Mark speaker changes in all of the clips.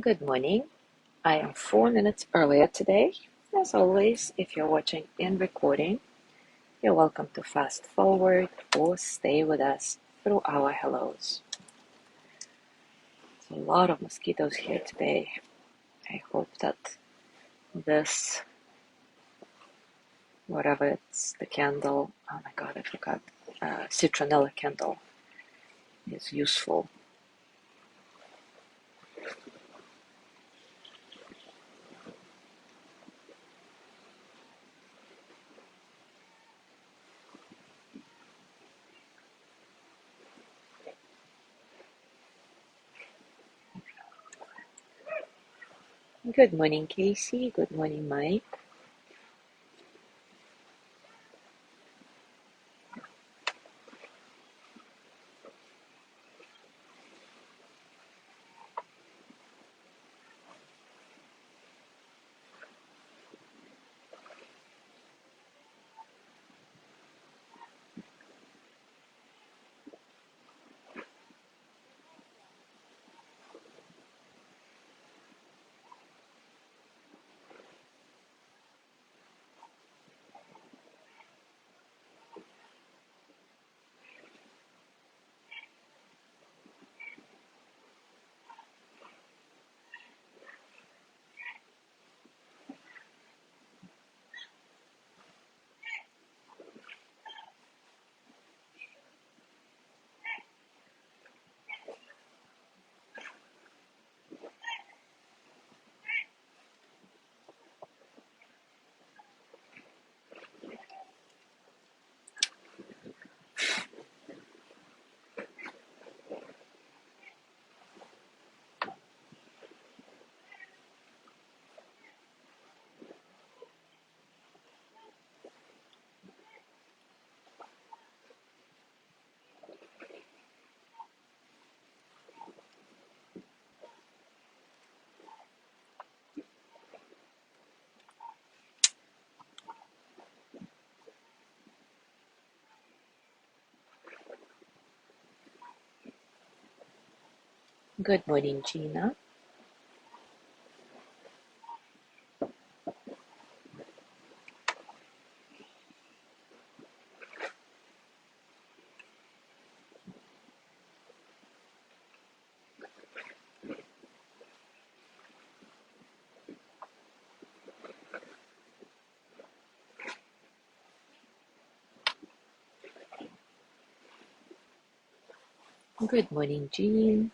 Speaker 1: Good morning. I am 4 minutes earlier today. As always, if you're watching in recording, you're welcome to fast forward or stay with us through our hellos. There's a lot of mosquitoes here today. I hope that this, whatever it's the candle, oh my god, I forgot, citronella candle is useful. Good morning, Casey. Good morning, Mike. Good morning, Gina. Good morning, Jean.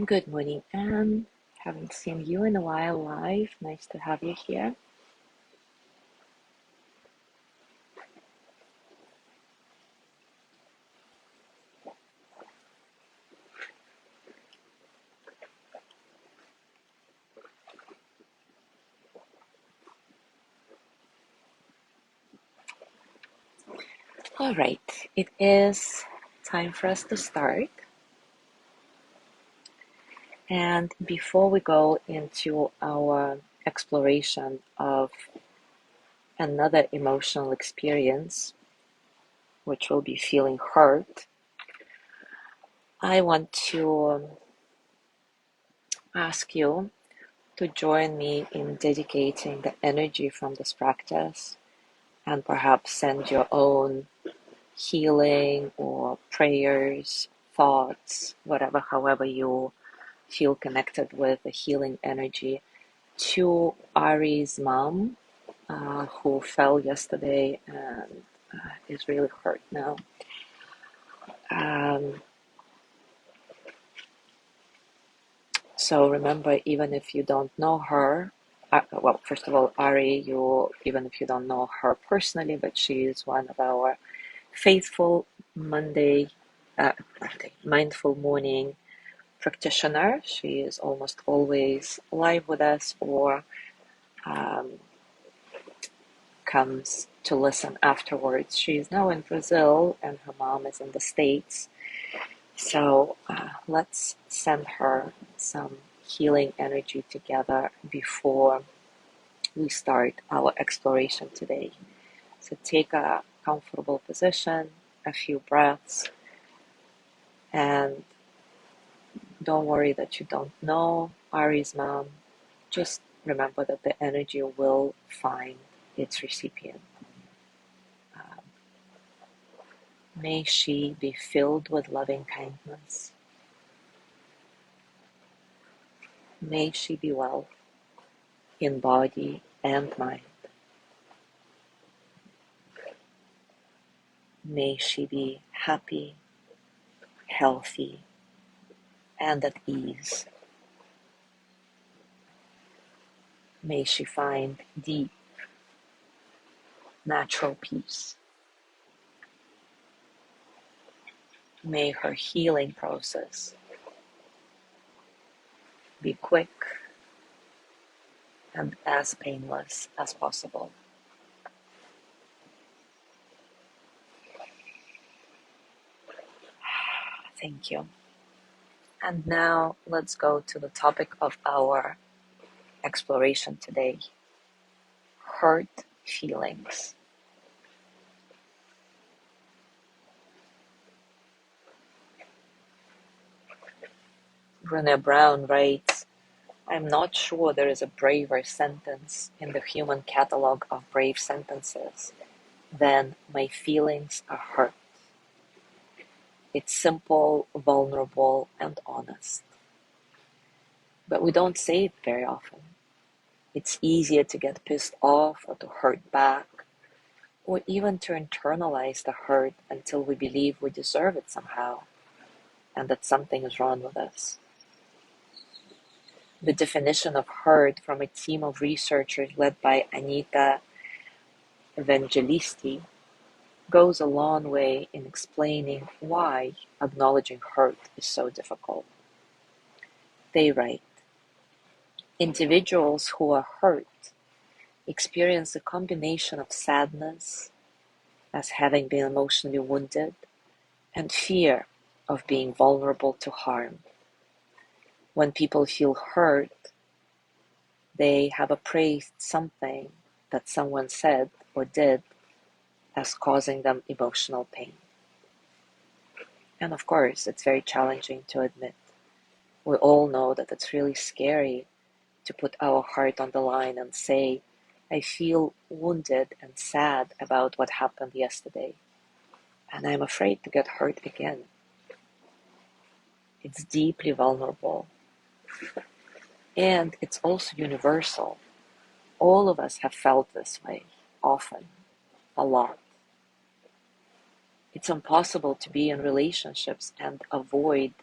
Speaker 1: Good morning, Anne. Haven't seen you in a while live. Nice to have you here. All right, it is time for us to start. And before we go into our exploration of another emotional experience, which will be feeling hurt, I want to ask you to join me in dedicating the energy from this practice and perhaps send your own healing or prayers, thoughts, whatever, however you feel connected with the healing energy to Ari's mom, who fell yesterday and is really hurt now. Um, So remember, even if you don't know her, well, first of all, Ari, even if you don't know her personally, but she is one of our faithful mindful morning practitioner. She is almost always live with us or um, comes to listen afterwards. She is now in Brazil and her mom is in the States. So let's send her some healing energy together before we start our exploration today. So take a comfortable position, a few breaths, and don't worry that you don't know Ari's mom. Just remember that the energy will find its recipient. Um, May she be filled with loving kindness. May she be well in body and mind. May she be happy, healthy, and at ease. May she find deep, natural peace. May her healing process be quick and as painless as possible. Thank you. And now let's go to the topic of our exploration today: hurt feelings. Brené Brown writes, "I'm not sure there is a braver sentence in the human catalog of brave sentences than 'my feelings are hurt.' It's simple, vulnerable, and honest. But we don't say it very often. It's easier to get pissed off or to hurt back, or even to internalize the hurt until we believe we deserve it somehow, and that something is wrong with us." The definition of hurt from a team of researchers led by Anita Evangelisti goes a long way in explaining why acknowledging hurt is so difficult. They write, "Individuals who are hurt experience a combination of sadness, as having been emotionally wounded, and fear of being vulnerable to harm. When people feel hurt, they have appraised something that someone said or did as causing them emotional pain. And of course, it's very challenging to admit. We all know that it's really scary to put our heart on the line and say, I feel wounded and sad about what happened yesterday, and I'm afraid to get hurt again. It's deeply vulnerable. And it's also universal. All of us have felt this way, often, a lot. It's impossible to be in relationships and avoid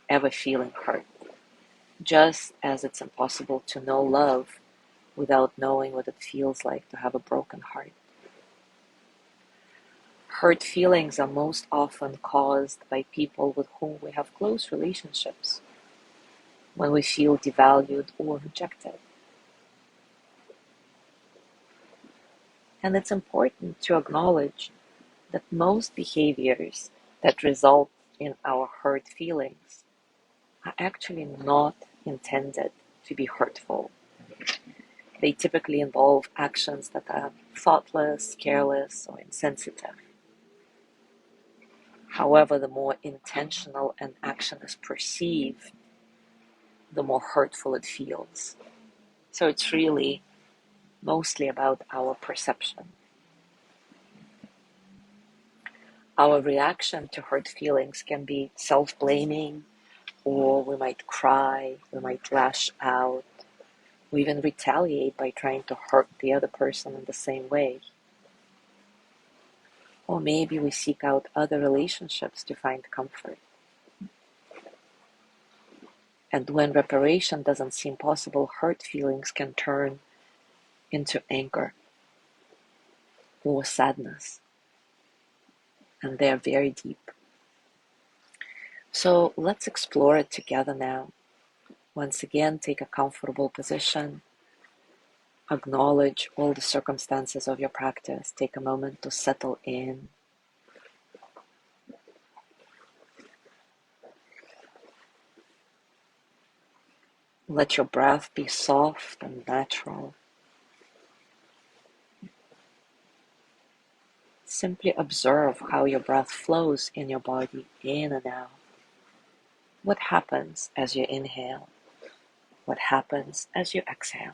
Speaker 1: ever feeling hurt, just as it's impossible to know love without knowing what it feels like to have a broken heart. Hurt feelings are most often caused by people with whom we have close relationships, when we feel devalued or rejected. And it's important to acknowledge that most behaviors that result in our hurt feelings are actually not intended to be hurtful. They typically involve actions that are thoughtless, careless, or insensitive. However, the more intentional an action is perceived, the more hurtful it feels. So it's really mostly about our perception. Our reaction to hurt feelings can be self-blaming, or we might cry, we might lash out, we even retaliate by trying to hurt the other person in the same way. Or maybe we seek out other relationships to find comfort. And when reparation doesn't seem possible, hurt feelings can turn into anger or sadness, and they're very deep. So let's explore it together now. Once again, take a comfortable position. Acknowledge all the circumstances of your practice. Take a moment to settle in. Let your breath be soft and natural. Simply observe how your breath flows in your body, in and out. What happens as you inhale? What happens as you exhale?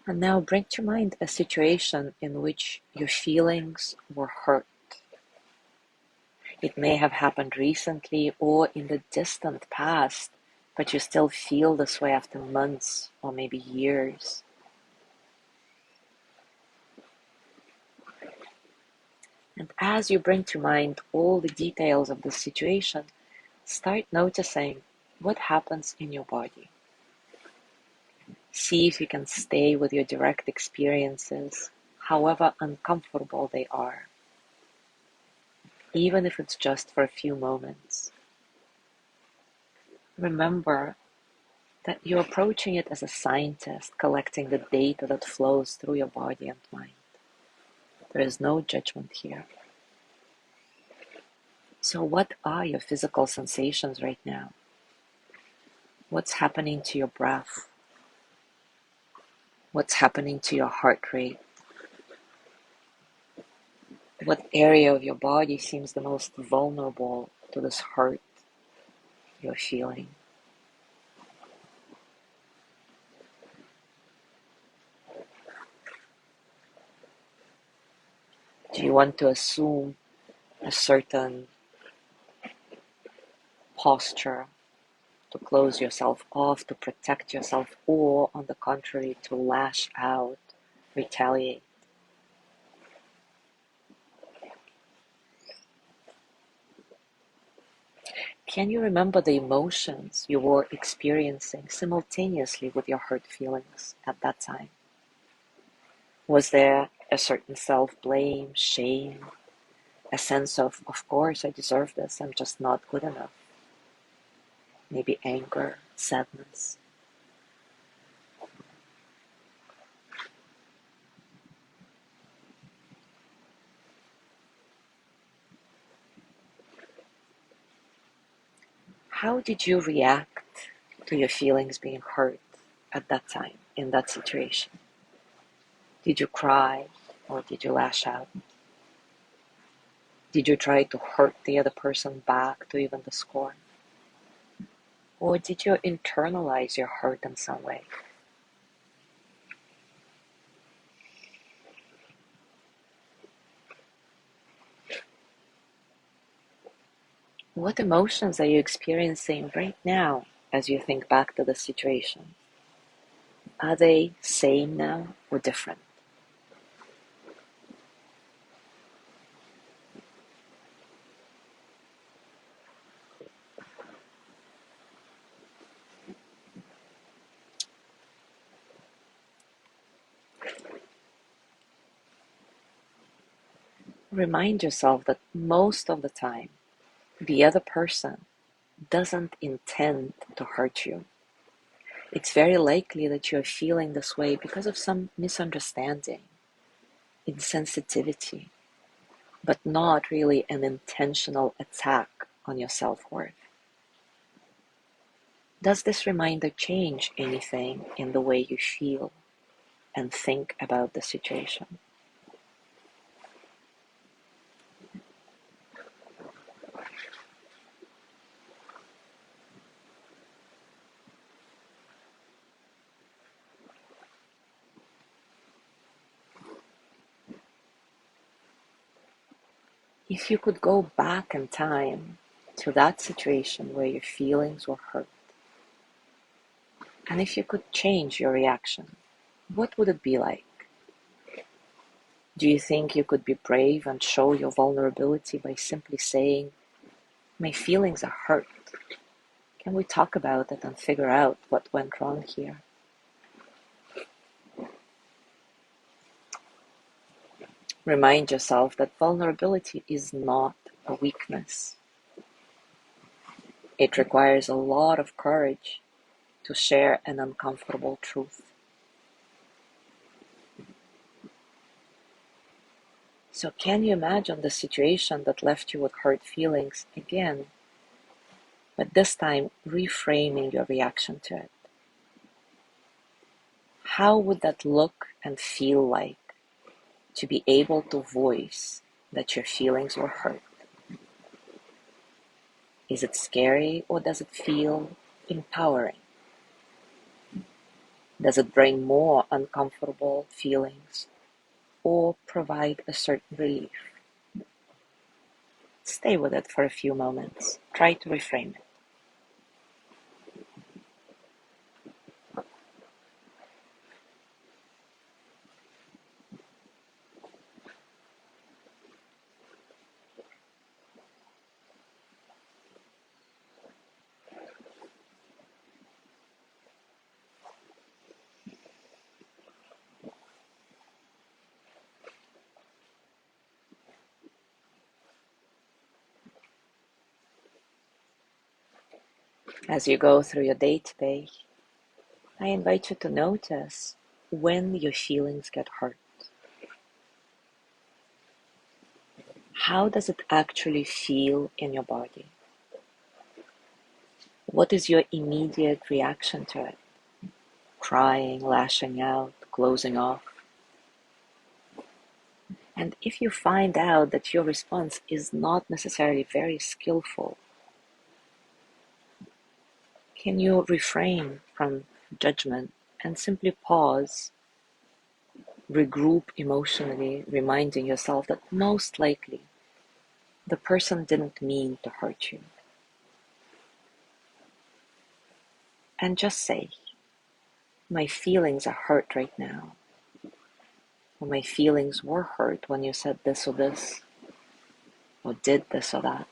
Speaker 1: And now bring to mind a situation in which your feelings were hurt. It may have happened recently or in the distant past, but you still feel this way after months or maybe years. And as you bring to mind all the details of the situation, start noticing what happens in your body. See if you can stay with your direct experiences, however uncomfortable they are, even if it's just for a few moments. Remember that you're approaching it as a scientist, collecting the data that flows through your body and mind. There is no judgment here. So what are your physical sensations right now? What's happening to your breath? What's happening to your heart rate? What area of your body seems the most vulnerable to this hurt you're feeling? Do you want to assume a certain posture to close yourself off, to protect yourself, or on the contrary, to lash out, retaliate? Can you remember the emotions you were experiencing simultaneously with your hurt feelings at that time? Was there a certain self-blame, shame, a sense of course I deserve this, I'm just not good enough? Maybe anger, sadness. How did you react to your feelings being hurt at that time, in that situation? Did you cry or did you lash out? Did you try to hurt the other person back to even the score? Or did you internalize your hurt in some way? What emotions are you experiencing right now as you think back to the situation? Are they same now or different? Remind yourself that most of the time, the other person doesn't intend to hurt you. It's very likely that you're feeling this way because of some misunderstanding, insensitivity, but not really an intentional attack on your self-worth. Does this reminder change anything in the way you feel and think about the situation? If you could go back in time to that situation where your feelings were hurt, and if you could change your reaction, what would it be like? Do you think you could be brave and show your vulnerability by simply saying, "My feelings are hurt. Can we talk about it and figure out what went wrong here?" Remind yourself that vulnerability is not a weakness. It requires a lot of courage to share an uncomfortable truth. So can you imagine the situation that left you with hurt feelings again, but this time reframing your reaction to it? How would that look and feel like to be able to voice that your feelings were hurt? Is it scary or does it feel empowering? Does it bring more uncomfortable feelings or provide a certain relief? Stay with it for a few moments. Try to reframe it. As you go through your day today, I invite you to notice when your feelings get hurt. How does it actually feel in your body? What is your immediate reaction to it? Crying, lashing out, closing off? And if you find out that your response is not necessarily very skillful, can you refrain from judgment and simply pause, regroup emotionally, reminding yourself that most likely the person didn't mean to hurt you? And just say, "My feelings are hurt right now," or "My feelings were hurt when you said this or this, or did this or that.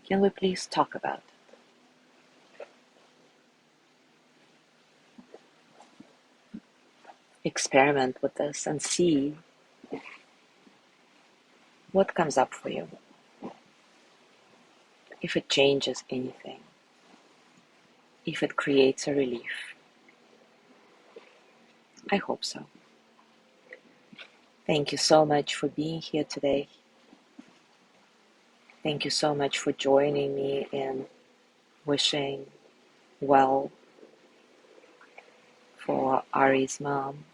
Speaker 1: Can we please talk about it?" Experiment with this and see what comes up for you. If it changes anything, if it creates a relief. I hope so. Thank you so much for being here today. Thank you so much for joining me in wishing well for Ari's mom.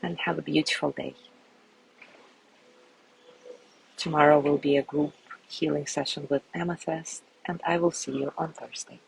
Speaker 1: And have a beautiful day. Tomorrow will be a group healing session with Amethyst, and I will see you on Thursday.